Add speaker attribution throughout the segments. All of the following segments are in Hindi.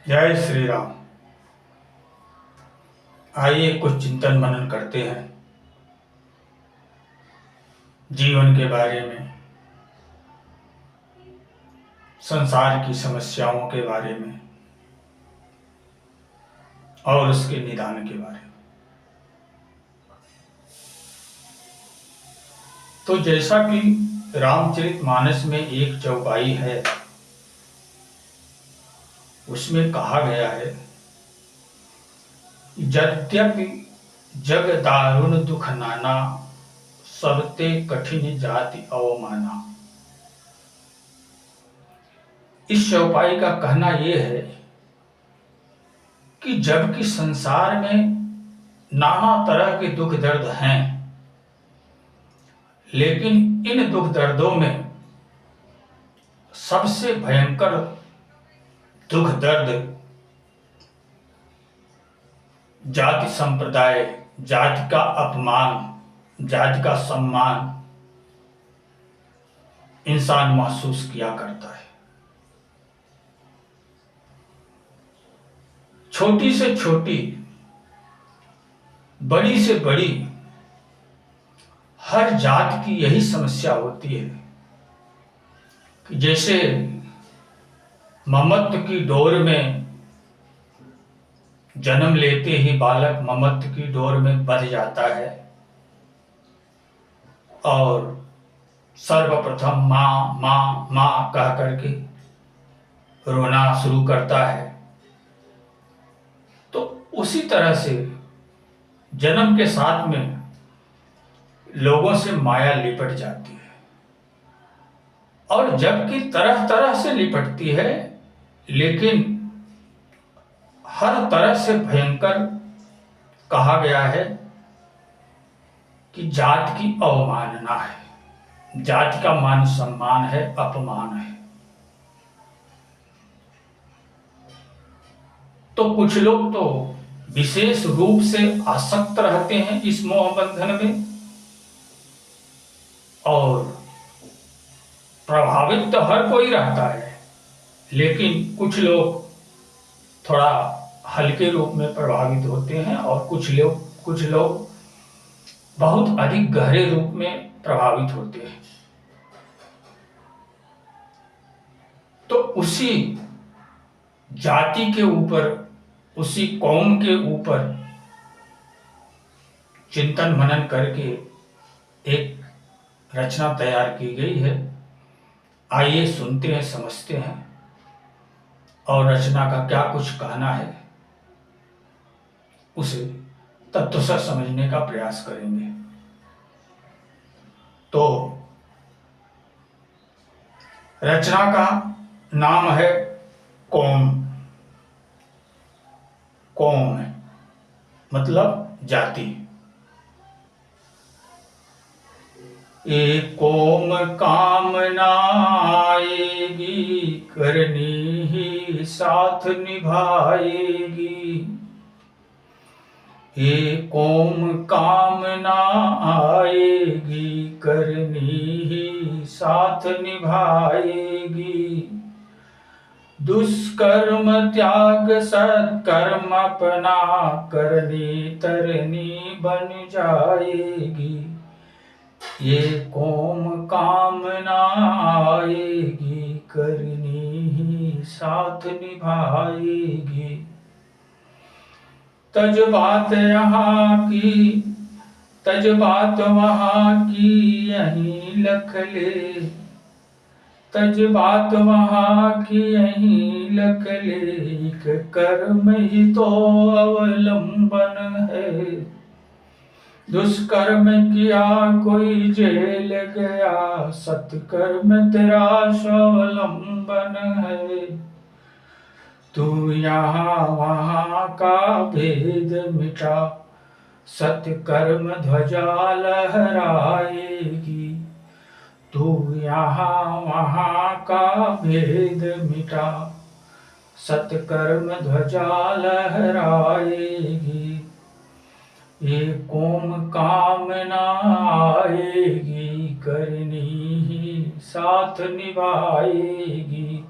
Speaker 1: जय श्री राम। आइए कुछ चिंतन मनन करते हैं जीवन के बारे में, संसार की समस्याओं के बारे में और उसके निदान के बारे में। तो जैसा कि रामचरितमानस में एक चौपाई है, उसमें कहा गया है, यद्यपि जग दारुण दुख नाना, सबते कठिन जाति अवमाना। इस चौपाई का कहना यह है कि जबकि संसार में नाना तरह के दुख दर्द हैं, लेकिन इन दुख दर्दों में सबसे भयंकर दुख दर्द जाति संप्रदाय, जाति का अपमान, जाति का सम्मान इंसान महसूस किया करता है। छोटी से छोटी, बड़ी से बड़ी, हर जात की यही समस्या होती है कि जैसे ममत्व की डोर में जन्म लेते ही बालक ममत्व की डोर में बंध जाता है और सर्वप्रथम माँ माँ माँ कह करके रोना शुरू करता है। तो उसी तरह से जन्म के साथ में लोगों से माया लिपट जाती है, और जबकि तरह तरह से लिपटती है, लेकिन हर तरह से भयंकर कहा गया है कि जात की अवमानना है, जाति का मान सम्मान है, अपमान है। तो कुछ लोग तो विशेष रूप से आसक्त रहते हैं इस मोह बंधन में, और प्रभावित तो हर कोई रहता है, लेकिन कुछ लोग थोड़ा हल्के रूप में प्रभावित होते हैं और कुछ लोग बहुत अधिक गहरे रूप में प्रभावित होते हैं। तो उसी जाति के ऊपर, उसी कौम के ऊपर चिंतन मनन करके एक रचना तैयार की गई है। आइए सुनते हैं, समझते हैं और रचना का क्या कुछ कहना है उसे तत्वतः समझने का प्रयास करेंगे। तो रचना का नाम है कौम। कौम मतलब जाति। एक कौम कामना आएगी, करनी ही साथ निभाएगी। एक कौम कामना आएगी, करनी ही साथ निभाएगी। दुष्कर्म त्याग सत्कर्म अपना, करनी तरनी बन जाएगी। ये कौम कामना आएगी, करनी ही साथ निभाएगी। तज बात यहाँ की, तज बात वहाँ की, यहीं लख ले। तज बात वहाँ की यहीं लख ले। कर्म ही तो अवलंबन है। दुष्कर्म किया कोई जेल गया, सत्कर्म तेरा स्वावलंबन है। तू यहाँ वहाँ का भेद मिटा, सत्कर्म ध्वजा लहराएगी। तू यहाँ वहाँ का भेद मिटा, सत्कर्म ध्वजा लहराएगी। ये कौम कामना आएगी, करनी ही साथ निभाएगी।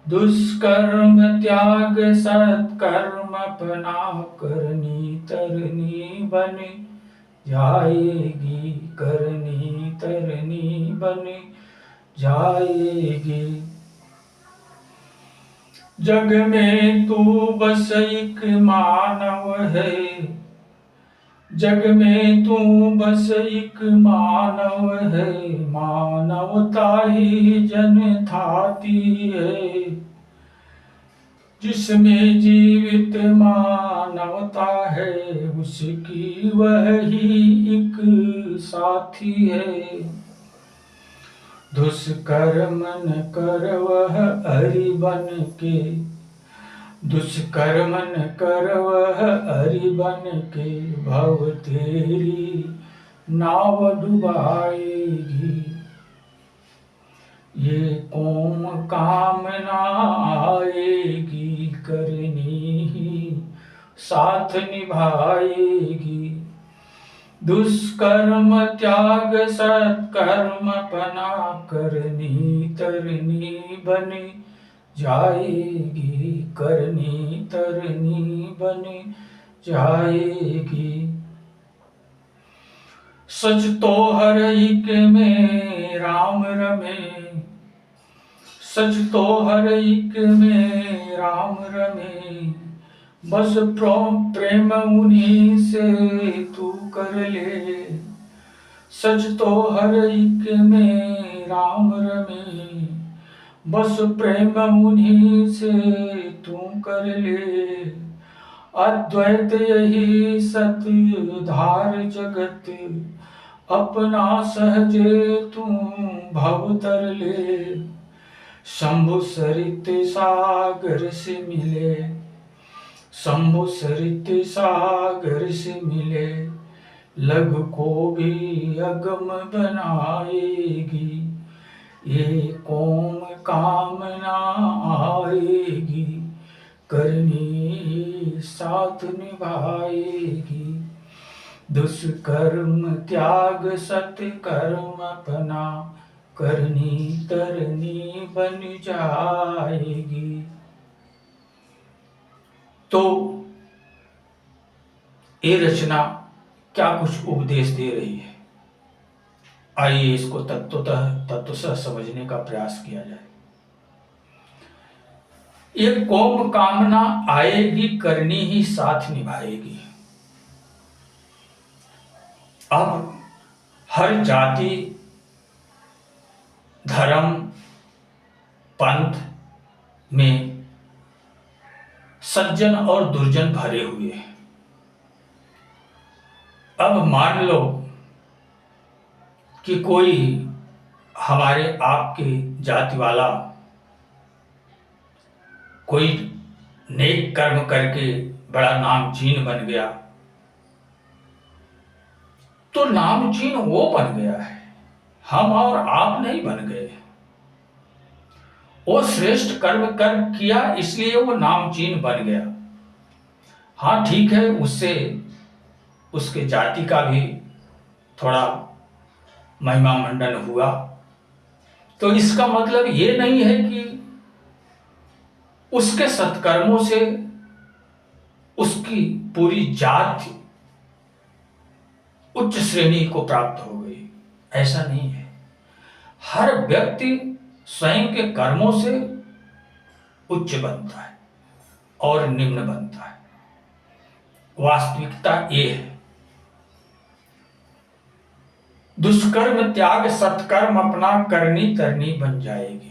Speaker 1: दुष्कर्म त्याग सत्कर्म अपना, करनी तरनी बन जाएगी, करनी तरनी बन जाएगी। जग में तू बस एक मानव है, जग में तू बस एक मानव है, मानवता ही जन थाती है। जिसमें जीवित मानवता है, उसकी वह ही एक साथी है। दुष्कर्म न कर वह हरि बन के, दुष्कर्म न कर वह हरि बन के, भव तेरी नाव डुबाएगी। ये कौम कामना आएगी, करनी ही साथ निभाएगी। दुष्कर्म त्याग सत्कर्म अपना, करनी तरनी बन जाएगी, करनी तरनी बन जाएगी। सच तो हर एक में राम रमे, सच तो हर एक में राम रमे, बस प्रेम उन्हीं से तू कर ले। सच तो हर एक में राम रमे, बस प्रेम उन्हीं से तू कर ले। अद्वैत यही सत्य धार जगत, अपना सहजे तू भव तर ले। शंभु सरित सागर से मिले, शंभु सरित सागर से मिले, लघु को भी अगम बनाएगी। ये कौम कामना आएगी, करनी साथ निभाएगी। दुष्कर्म त्याग सत्कर्म अपना, करनी तरनी बन जाएगी। तो ये रचना क्या कुछ उपदेश दे रही है, आइए इसको तत्वतः समझने का प्रयास किया जाए। ये कौम कामना आएगी, करनी ही साथ निभाएगी। अब हर जाति, धर्म, पंथ में सज्जन और दुर्जन भरे हुए हैं। अब मान लो कि कोई हमारे आपके जाति वाला कोई नेक कर्म करके बड़ा नामचीन बन गया, तो नामचीन वो बन गया है, हम और आप नहीं बन गए। वो श्रेष्ठ कर्म कर किया इसलिए वो नामचीन बन गया। हाँ ठीक है, उससे उसके जाति का भी थोड़ा महिमा मंडन हुआ, तो इसका मतलब ये नहीं है कि उसके सत्कर्मों से उसकी पूरी जाति उच्च श्रेणी को प्राप्त हो गई, ऐसा नहीं है। हर व्यक्ति स्वयं के कर्मों से उच्च बनता है और निम्न बनता है। वास्तविकता ये है। दुष्कर्म त्याग सत्कर्म अपना, करनी तरनी बन जाएगी।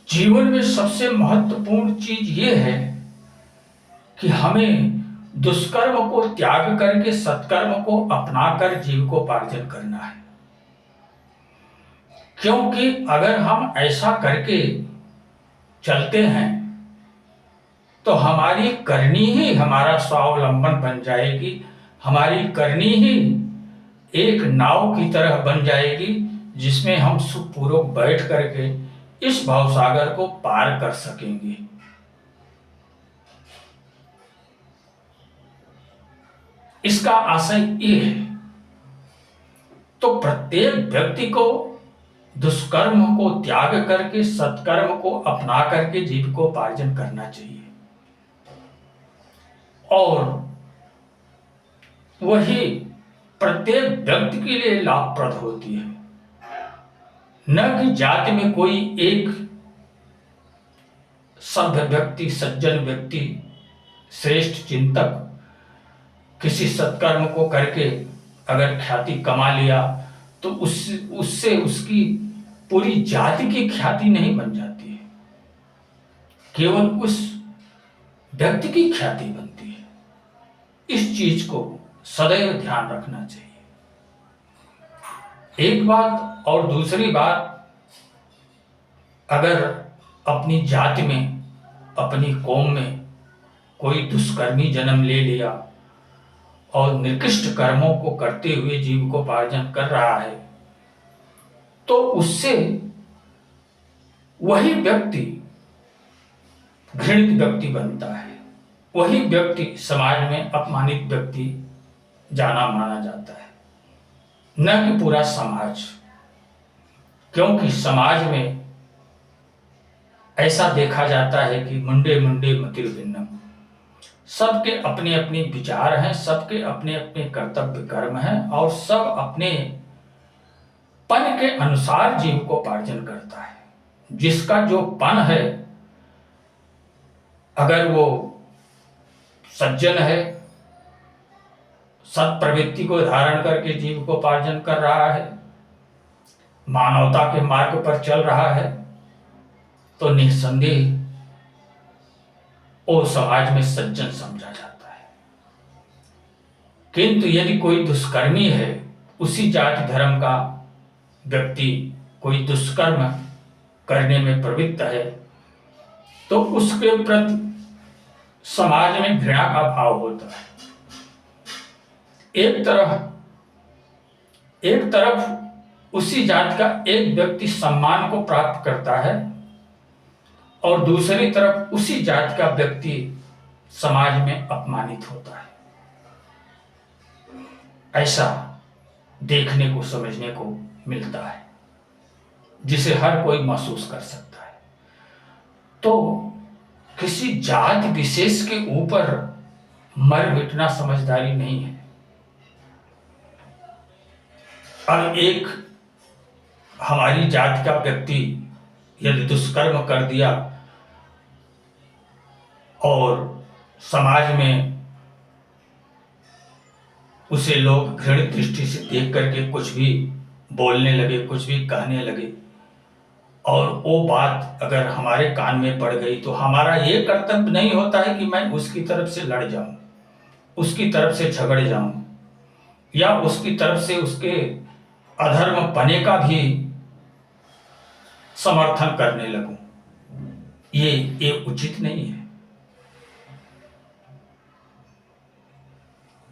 Speaker 1: जीवन में सबसे महत्वपूर्ण चीज ये है कि हमें दुष्कर्म को त्याग करके सत्कर्म को अपनाकर जीविकोपार्जन करना है। क्योंकि अगर हम ऐसा करके चलते हैं तो हमारी करनी ही हमारा स्वावलंबन बन जाएगी, हमारी करनी ही एक नाव की तरह बन जाएगी जिसमें हम सुखपूर्वक बैठ करके इस भवसागर को पार कर सकेंगे। इसका आशय ये है। तो प्रत्येक व्यक्ति को दुष्कर्म को त्याग करके सत्कर्म को अपना करके जीविकोपार्जन करना चाहिए। और वही प्रत्येक व्यक्ति के लिए लाभप्रद होती है, न कि जाति में कोई एक सभ्य व्यक्ति, सज्जन व्यक्ति, श्रेष्ठ चिंतक किसी सत्कर्म को करके अगर ख्याति कमा लिया तो उससे उसकी पूरी जाति की ख्याति नहीं बन जाती है, केवल उस व्यक्ति की ख्याति बनती है। इस चीज को सदैव ध्यान रखना चाहिए। एक बात। और दूसरी बात, अगर अपनी जाति में, अपनी कौम में कोई दुष्कर्मी जन्म ले लिया और निकृष्ट कर्मों को करते हुए जीविकोपार्जन कर रहा है, तो उससे वही व्यक्ति घृणित व्यक्ति बनता है, वही व्यक्ति समाज में अपमानित व्यक्ति जाना माना जाता है, न कि पूरा समाज। क्योंकि समाज में ऐसा देखा जाता है कि मुंडे मुंडे मतिर्भिन्नम, सबके अपने अपने विचार हैं, सबके अपने अपने कर्तव्य कर्म हैं, और सब अपने पन के अनुसार जीविकोपार्जन करता है। जिसका जो पन है, अगर वो सज्जन है, सत प्रवृत्ति को धारण करके जीविकोपार्जन कर रहा है, मानवता के मार्ग पर चल रहा है, तो निस्संदेह वो समाज में सज्जन समझा जाता है। किंतु यदि कोई दुष्कर्मी है, उसी जाति धर्म का व्यक्ति कोई दुष्कर्म करने में प्रवृत्त है, तो उसके प्रति समाज में घृणा का भाव होता है। एक तरफ उसी जाति का एक व्यक्ति सम्मान को प्राप्त करता है, और दूसरी तरफ उसी जाति का व्यक्ति समाज में अपमानित होता है। ऐसा देखने को, समझने को मिलता है, जिसे हर कोई महसूस कर सकता है। तो किसी जाति विशेष के ऊपर मर मिटना समझदारी नहीं है। अब एक हमारी जाति का व्यक्ति यदि दुष्कर्म कर दिया और समाज में उसे लोग घृणित दृष्टि से देख करके कुछ भी बोलने लगे, कुछ भी कहने लगे, और वो बात अगर हमारे कान में पड़ गई, तो हमारा ये कर्तव्य नहीं होता है कि मैं उसकी तरफ से लड़ जाऊं, उसकी तरफ से झगड़ जाऊं, या उसकी तरफ से उसके अधर्म पने का भी समर्थन करने लगूं। ये उचित नहीं है।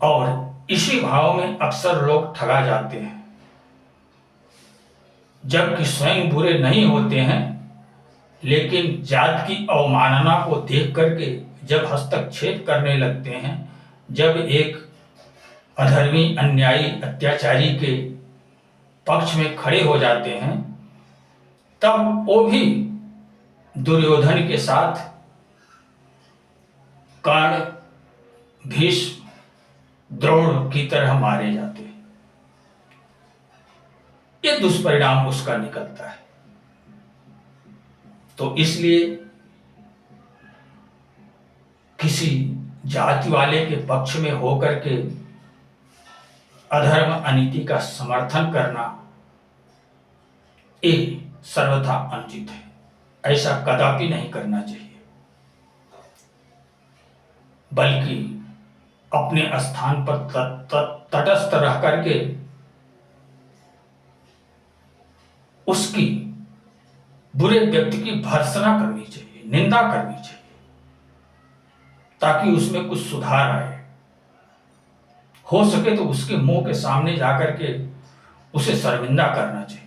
Speaker 1: और इसी भाव में अक्सर लोग ठगा जाते हैं, जबकि स्वयं बुरे नहीं होते हैं, लेकिन जात की अवमानना को देख करके जब हस्तक्षेप करने लगते हैं, जब एक अधर्मी, अन्यायी, अत्याचारी के पक्ष में खड़े हो जाते हैं, तब वो भी दुर्योधन के साथ कर्ण, भीष्म, द्रोण की तरह मारे जाते हैं। ये दुष्परिणाम उसका निकलता है। तो इसलिए किसी जाति वाले के पक्ष में होकर के अधर्म, अनीति का समर्थन करना ये सर्वथा अनुचित है। ऐसा कदापि नहीं करना चाहिए, बल्कि अपने स्थान पर तटस्थ रह करके उसकी, बुरे व्यक्ति की भर्त्सना करनी चाहिए, निंदा करनी चाहिए, ताकि उसमें कुछ सुधार आए। हो सके तो उसके मुंह के सामने जाकर के उसे शर्मिंदा करना चाहिए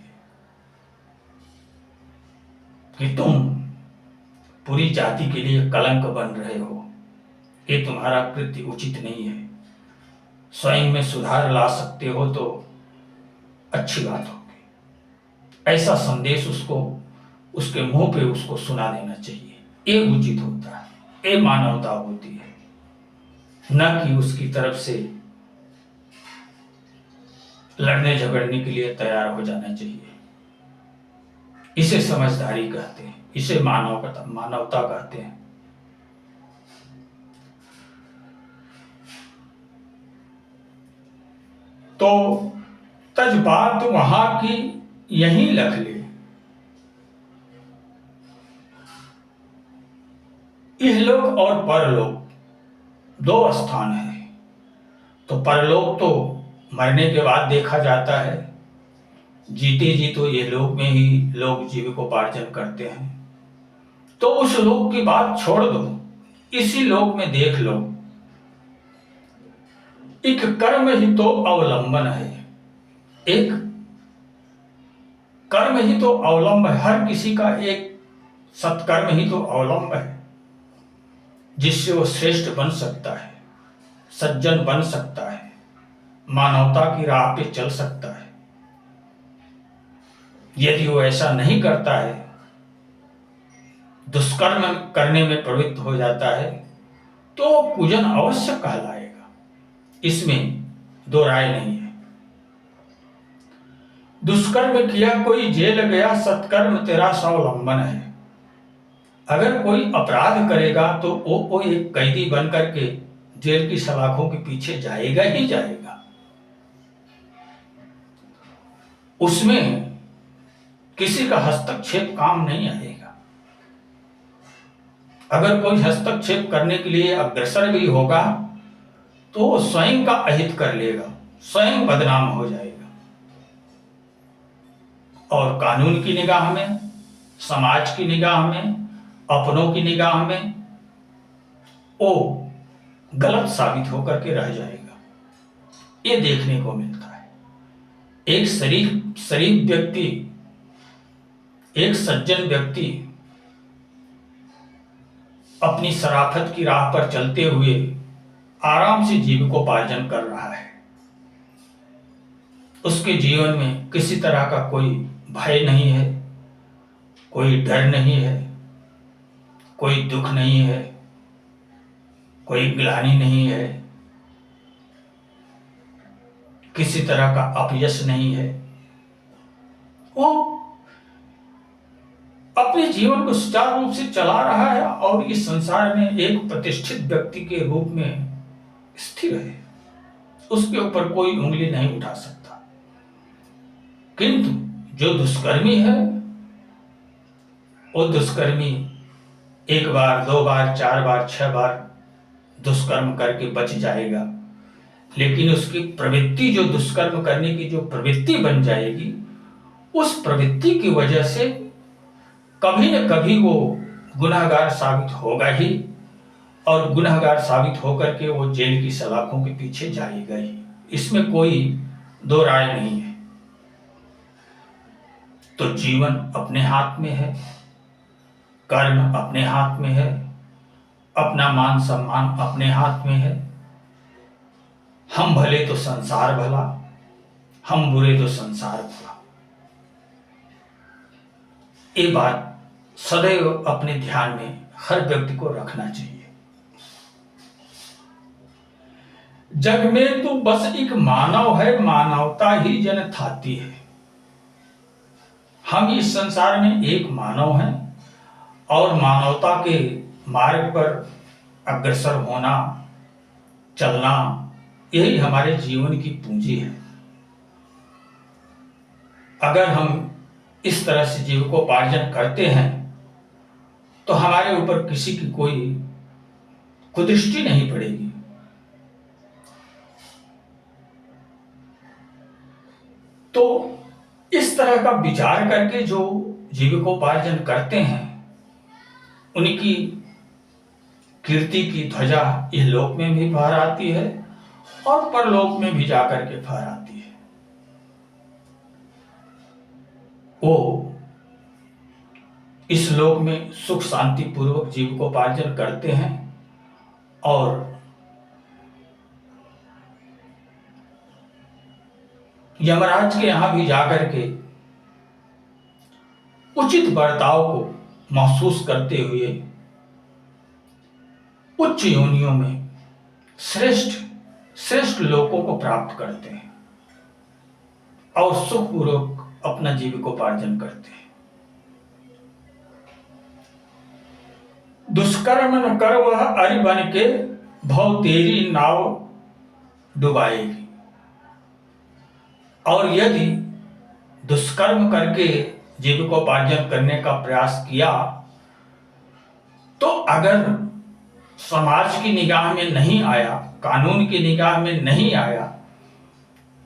Speaker 1: कि तुम पूरी जाति के लिए कलंक बन रहे हो, ये तुम्हारा कृत्य उचित नहीं है। स्वयं में सुधार ला सकते हो तो अच्छी बात होगी। ऐसा संदेश उसको उसके मुंह पे उसको सुना देना चाहिए। ये उचित होता है, ये मानवता होती है, न कि उसकी तरफ से लड़ने झगड़ने के लिए तैयार हो जाना चाहिए। इसे समझदारी कहते हैं, इसे मानवता कहते हैं। तो तज बात वहां की यहीं लख ले, इहलोक और परलोक दो स्थान है। तो परलोक तो मरने के बाद देखा जाता है, जीते जी तो ये लोक में ही लोग जीविकोपार्जन करते हैं। तो उस लोक की बात छोड़ दो, इसी लोक में देख लो, एक कर्म ही तो अवलंबन है। एक कर्म ही तो अवलंब है, हर किसी का एक सत्कर्म ही तो अवलंब है, जिससे वो श्रेष्ठ बन सकता है, सज्जन बन सकता है, मानवता की राह पे चल सकता है। यदि वो ऐसा नहीं करता है, दुष्कर्म करने में प्रवृत्त हो जाता है, तो वो कुजन अवश्य कहलाएगा, इसमें दो राय नहीं है। दुष्कर्म किया कोई जेल गया, सत्कर्म तेरा स्वावलंबन है। अगर कोई अपराध करेगा तो वो एक कैदी बन करके जेल की सलाखों के पीछे जाएगा ही जाएगा। उसमें किसी का हस्तक्षेप काम नहीं आएगा। अगर कोई हस्तक्षेप करने के लिए अग्रसर भी होगा तो वो स्वयं का अहित कर लेगा, स्वयं बदनाम हो जाएगा। और कानून की निगाह में, समाज की निगाह में, अपनों की निगाह में वो गलत साबित होकर के रह जाएगा। ये देखने को मिलता है। एक शरीफ व्यक्ति, एक सज्जन व्यक्ति अपनी शराफत की राह पर चलते हुए आराम से जीविकोपार्जन कर रहा है। उसके जीवन में किसी तरह का कोई भय नहीं है, कोई डर नहीं है, कोई दुख नहीं है, कोई ग्लानि नहीं है, किसी तरह का अपयश नहीं है। वो अपने जीवन को सुचारू रूप से चला रहा है और इस संसार में एक प्रतिष्ठित व्यक्ति के रूप में स्थिर है। उसके ऊपर कोई उंगली नहीं उठा सकता। किंतु जो दुष्कर्मी है, वो दुष्कर्मी एक बार, दो बार, चार बार, छह बार दुष्कर्म करके बच जाएगा, लेकिन उसकी प्रवृत्ति, जो दुष्कर्म करने की जो प्रवृत्ति बन जाएगी, उस प्रवृत्ति की वजह से कभी न कभी वो गुनहगार साबित होगा ही, और गुनहगार साबित होकर के वो जेल की सलाखों के पीछे जाएगा ही। इसमें कोई दो राय नहीं है। तो जीवन अपने हाथ में है, कर्म अपने हाथ में है, अपना मान सम्मान अपने हाथ में है। हम भले तो संसार भला, हम बुरे तो संसार बुरा। ये बात सदैव अपने ध्यान में हर व्यक्ति को रखना चाहिए। जग में तो बस एक मानव है, मानवता ही जन थाती है। हम इस संसार में एक मानव हैं और मानवता के मार्ग पर अग्रसर होना, चलना, यही हमारे जीवन की पूंजी है। अगर हम इस तरह से जीविकोपार्जन करते हैं तो हमारे ऊपर किसी की कोई कुदृष्टि नहीं पड़ेगी। तो इस तरह का विचार करके जो जीविकोपार्जन करते हैं, उनकी कीर्ति की ध्वजा इस लोक में भी फहराती है और परलोक में भी जाकर के फहराती है। वो इस लोक में सुख शांति पूर्वक जीविकोपार्जन करते हैं और यमराज के यहां भी जाकर के उचित बर्ताव को महसूस करते हुए उच्च योनियों में श्रेष्ठ श्रेष्ठ लोकों को प्राप्त करते हैं और सुखपूर्वक अपना जीविकोपार्जन करते हैं। दुष्कर्म न कर वह अरि बन के, भव तेरी नाव डुबाएगी। और यदि दुष्कर्म करके जीविकोपार्जन करने का प्रयास किया तो अगर समाज की निगाह में नहीं आया, कानून की निगाह में नहीं आया,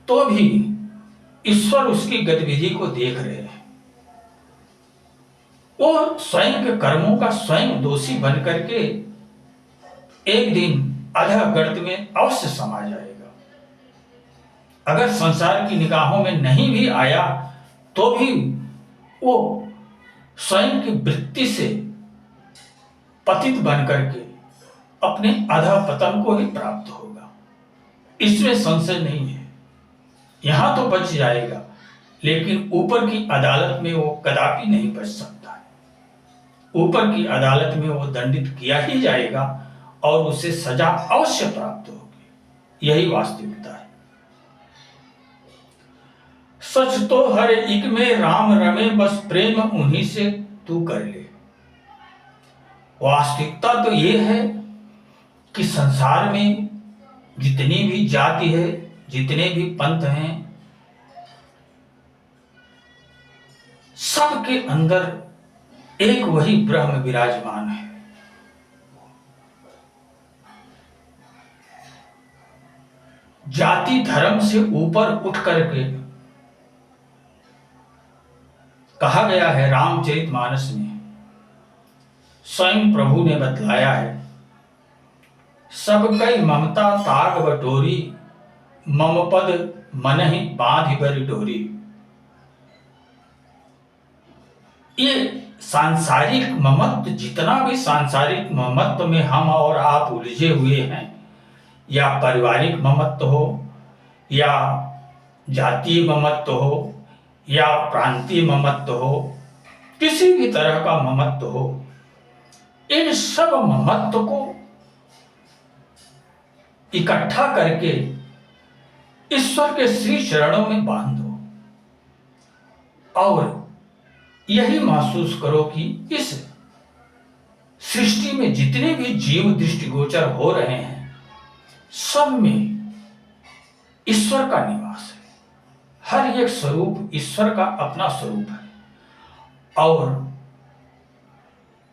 Speaker 1: तो भी ईश्वर उसकी गतिविधि को देख रहे हैं। वो स्वयं के कर्मों का स्वयं दोषी बन करके एक दिन अधः गर्त में अवश्य समा जाएगा। अगर संसार की निगाहों में नहीं भी आया तो भी वो स्वयं की वृत्ति से पतित बन करके अपने अधः पतन को ही प्राप्त होगा। इसमें संशय नहीं है। यहां तो बच जाएगा, लेकिन ऊपर की अदालत में वो कदापि नहीं बच सकता है। ऊपर की अदालत में वो दंडित किया ही जाएगा और उसे सजा अवश्य प्राप्त होगी। यही वास्तविकता है। सच तो हर एक में राम रमे, बस प्रेम उन्हीं से तू कर ले। वास्तविकता तो ये है कि संसार में जितनी भी जाति है, जितने भी पंथ हैं, सबके अंदर एक वही ब्रह्म विराजमान है। जाति धर्म से ऊपर उठ करके कहा गया है रामचरितमानस में, स्वयं प्रभु ने बतलाया है, सब कई ममता ताग बटोरी, मम पद मन ही बांध बरी डोरी। ये सांसारिक ममत्व, जितना भी सांसारिक ममत्व में हम और आप उलझे हुए हैं, या पारिवारिक ममत्व हो, या जातीय ममत्व हो, या प्रांतीय ममत्व हो, किसी भी तरह का ममत्व हो, इन सब ममत्व को इकट्ठा करके ईश्वर के श्री चरणों में बांध दो और यही महसूस करो कि इस सृष्टि में जितने भी जीव दृष्टिगोचर हो रहे हैं, सब में ईश्वर का निवास है। हर एक स्वरूप ईश्वर का अपना स्वरूप है और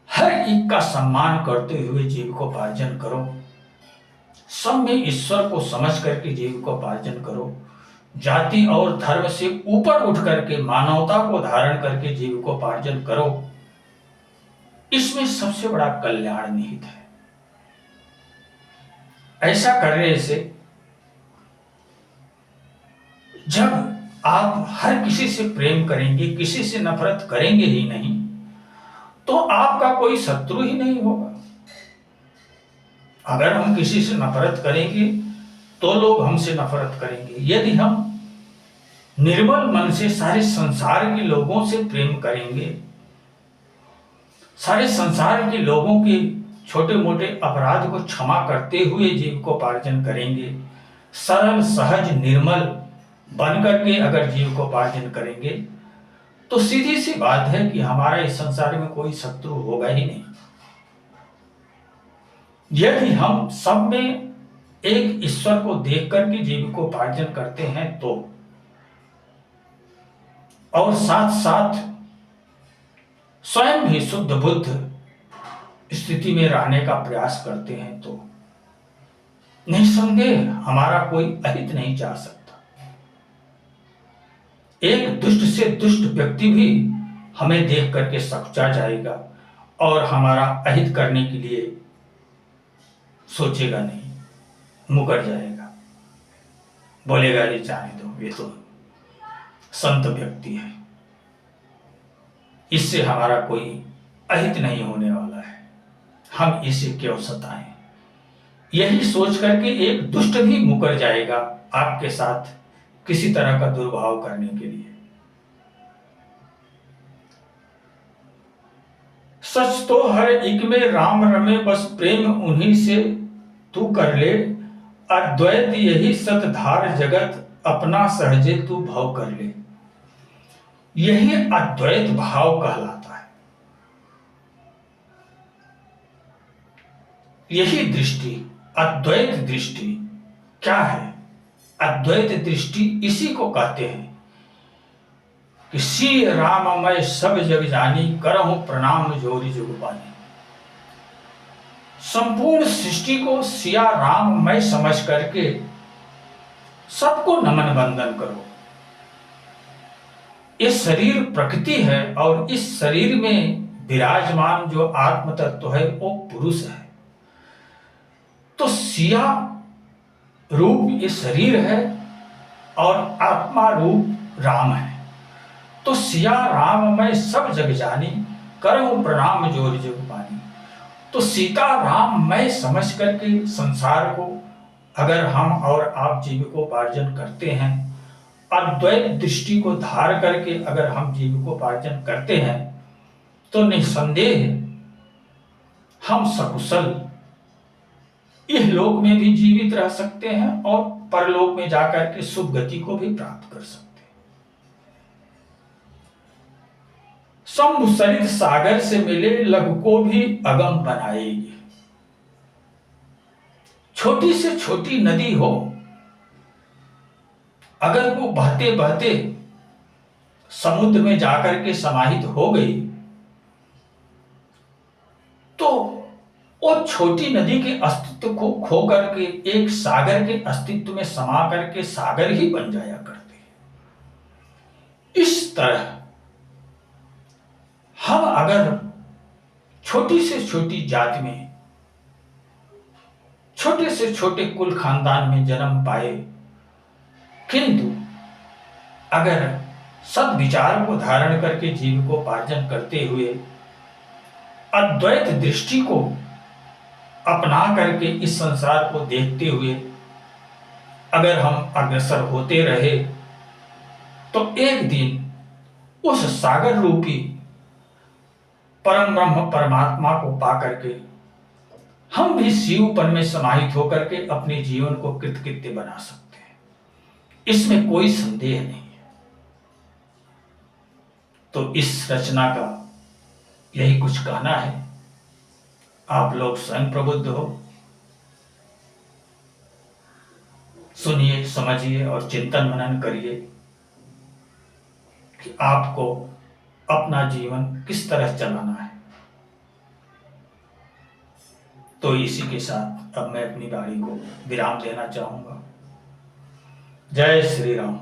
Speaker 1: हर एक का सम्मान करते हुए जीविकोपार्जन करो। सब में ईश्वर को समझ करके जीविकोपार्जन करो। जाति और धर्म से ऊपर उठ करके मानवता को धारण करके जीविकोपार्जन करो। इसमें सबसे बड़ा कल्याण निहित है। ऐसा करने से जब आप हर किसी से प्रेम करेंगे, किसी से नफरत करेंगे ही नहीं, तो आपका कोई शत्रु ही नहीं होगा। अगर हम किसी से नफरत करेंगे तो लोग हमसे नफरत करेंगे। यदि हम निर्मल मन से सारे संसार के लोगों से प्रेम करेंगे, सारे संसार के लोगों के छोटे मोटे अपराध को क्षमा करते हुए जीविकोपार्जन करेंगे, सरल सहज निर्मल बन करके अगर जीविकोपार्जन करेंगे, तो सीधी सी बात है कि हमारा इस संसार में कोई शत्रु होगा ही नहीं। यदि हम सब में एक ईश्वर को देख करके जीविकोपार्जन करते हैं तो, और साथ साथ स्वयं भी शुद्ध बुद्ध स्थिति में रहने का प्रयास करते हैं, तो निसंदेह हमारा कोई अहित नहीं चाह सकता। एक दुष्ट से दुष्ट व्यक्ति भी हमें देख करके सकुचा जाएगा और हमारा अहित करने के लिए सोचेगा नहीं, मुकर जाएगा, बोलेगा ये जाने दो, ये तो संत व्यक्ति है, इससे हमारा कोई अहित नहीं होने वाला है, हम इसे क्यों सताएं। यही सोच करके एक दुष्ट भी मुकर जाएगा आपके साथ किसी तरह का दुर्भाव करने के लिए। सच तो हर एक में राम रमे, बस प्रेम उन्हीं से तू कर ले। अद्वैत यही सतधार जगत, अपना सहजे तू भाव कर ले। यही अद्वैत भाव कहलाता है। यही दृष्टि, अद्वैत दृष्टि क्या है? अद्वैत दृष्टि इसी को कहते हैं कि सी राम मैं सब जग जानी, करहूं प्रणाम जोरी जुग पानी। संपूर्ण सृष्टि को सिया राम मैं समझ करके सबको नमन वंदन करो। ये शरीर प्रकृति है और इस शरीर में विराजमान जो आत्म तत्व है वो पुरुष है। तो सिया रूप ये शरीर है और आत्मा रूप राम है। तो सिया राम मैं सब जग जानी, करहूं प्रणाम जोर जुग पानी। तो सीता राम मैं समझ करके संसार को अगर हम और आप जीविकोपार्जन करते हैं, अद्वैत दृष्टि को धार करके अगर हम जीविकोपार्जन करते हैं, तो निसंदेह हम सकुशल इस लोक में भी जीवित रह सकते हैं और परलोक में जाकर के शुभ गति को भी प्राप्त कर सकते हैं। शंभु सरित सागर से मिले, लघु को भी अगम बनाएगी। छोटी से छोटी नदी हो, अगर वो बहते बहते समुद्र में जाकर के समाहित हो गई, तो वो छोटी नदी के अस्तित्व को खो करके एक सागर के अस्तित्व में समा करके सागर ही बन जाया करते हैं। इस तरह हम अगर छोटी से छोटी जाति में, छोटे से छोटे कुल खानदान में जन्म पाए, किंतु अगर सद्विचार को धारण करके जीविकोपार्जन करते हुए अद्वैत दृष्टि को अपना करके इस संसार को देखते हुए अगर हम अग्रसर होते रहे, तो एक दिन उस सागर रूपी परम ब्रह्म परमात्मा को पा करके हम भी शिवपन में समाहित होकर के अपने जीवन को कृतकृत्य बना सकते हैं। इसमें कोई संदेह नहीं है। तो इस रचना का यही कुछ कहना है। आप लोग स्वयं प्रबुद्ध हो, सुनिए, समझिए और चिंतन मनन करिए कि आपको अपना जीवन किस तरह चलाना है। तो इसी के साथ अब मैं अपनी वाणी को विराम देना चाहूंगा। जय श्री राम।